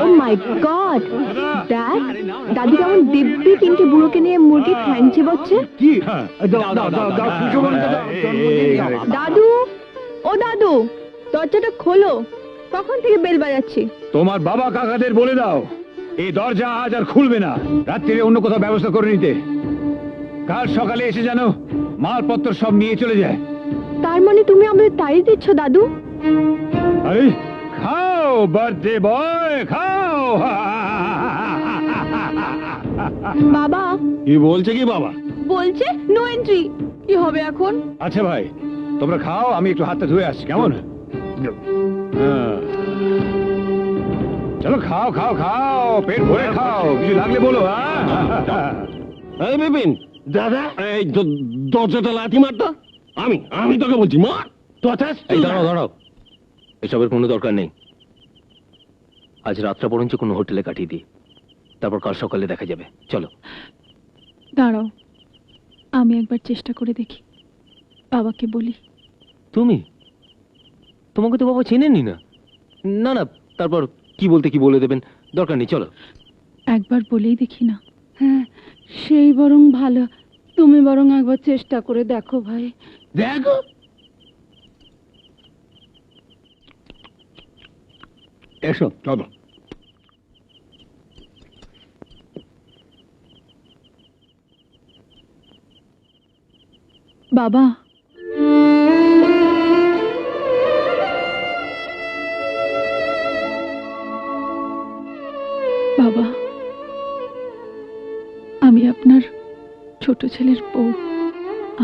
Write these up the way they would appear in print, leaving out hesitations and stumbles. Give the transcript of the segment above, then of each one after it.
ও মাই god, দেখ দাদু কেমন দিব্যি তিনটে বুড়োকে নিয়ে মুরগি ঠ্যাং চিবাচ্ছে। দাদু, ও দাদু, দরজাটা খোলো, কখন থেকে বেল বাজাচ্ছি। তোমার বাবা কাকাদের বলে দাও এই দরজা আজ আর খুলবে না, রাত্রিরে অন্য কোথাও ব্যবস্থা করে নিতে। কাল সকালে এসে যেন মালপত্র সব নিয়ে চলে যায়। তার মানে তুমি আমাদের তাড়িয়ে দিচ্ছ দাদু? আরে খাও বার্থডে বয়, খাও। বাবা কি বলছে কি বাবা? বলছে নো এন্ট্রি। কি হবে এখন? আচ্ছা ভাই, তোমরা খাও, আমি একটু হাতটা ধুয়ে আসছি, কেমন? চলো খাও খাও খাও, পেট ভরে খাও, কিছু লাগলে বলো। এই বিপিন দাদা, এই দরজাটা লাথি মারতো। আমি তোকে বলছি মার। দাঁড়াও দাঁড়াও, এসবের কোনো দরকার নেই। আজ রাতটা বরঞ্চ কোনো হোটেলে কাটিয়ে দিই, তারপর কাল সকালে দেখা যাবে। চলো। দাঁড়াও, আমি একবার চেষ্টা করে দেখি, বাবাকে বলি। তুমি? তোমাকে তো বাবা চেনেননি না। না না, তারপর কি বলতে কি বলে দেবেন, দরকার নেই, চলো। একবার বলেই দেখি না। হ্যাঁ, সেই বরং ভালো। তুমি বরং একবার চেষ্টা করে দেখো ভাই। দেখো এসো চলো। বাবা, বাবা, আমি আপনার ছোট ছেলের বউ।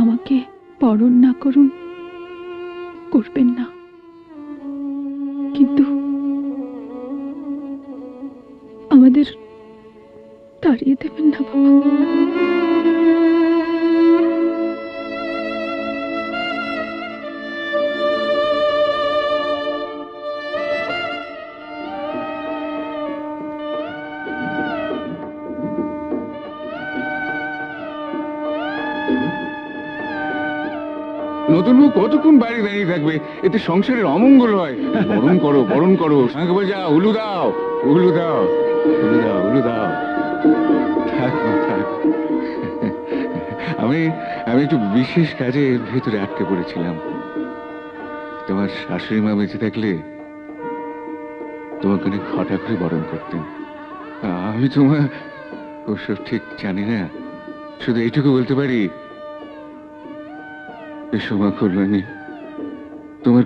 আমাকে পরণ না করুন, করবেন না, কিন্তু আমাদের তাড়িয়ে দেবেন না বাবা। নতুন বউ কতক্ষণ বাইরে দাঁড়িয়ে থাকবে? এতে সংসারের অমঙ্গল হয়। বরণ করো, বরণ করো। সঙ্গে বলে যাও, উলু দাও, উলু দাও, উলু দাও, উলু দাও। থাক থাক। আমি একটু বিশেষ কাজে এর ভেতরে আটকে পড়েছিলাম। তোমার শাশুড়ি মা বেঁচে থাকলে তোমাকে অনেক ঘটা করে বরণ করতেন। আমি তোমার ওসব ঠিক জানি না, শুধু এইটুকু বলতে পারি, এসব কল্যাণী তোমার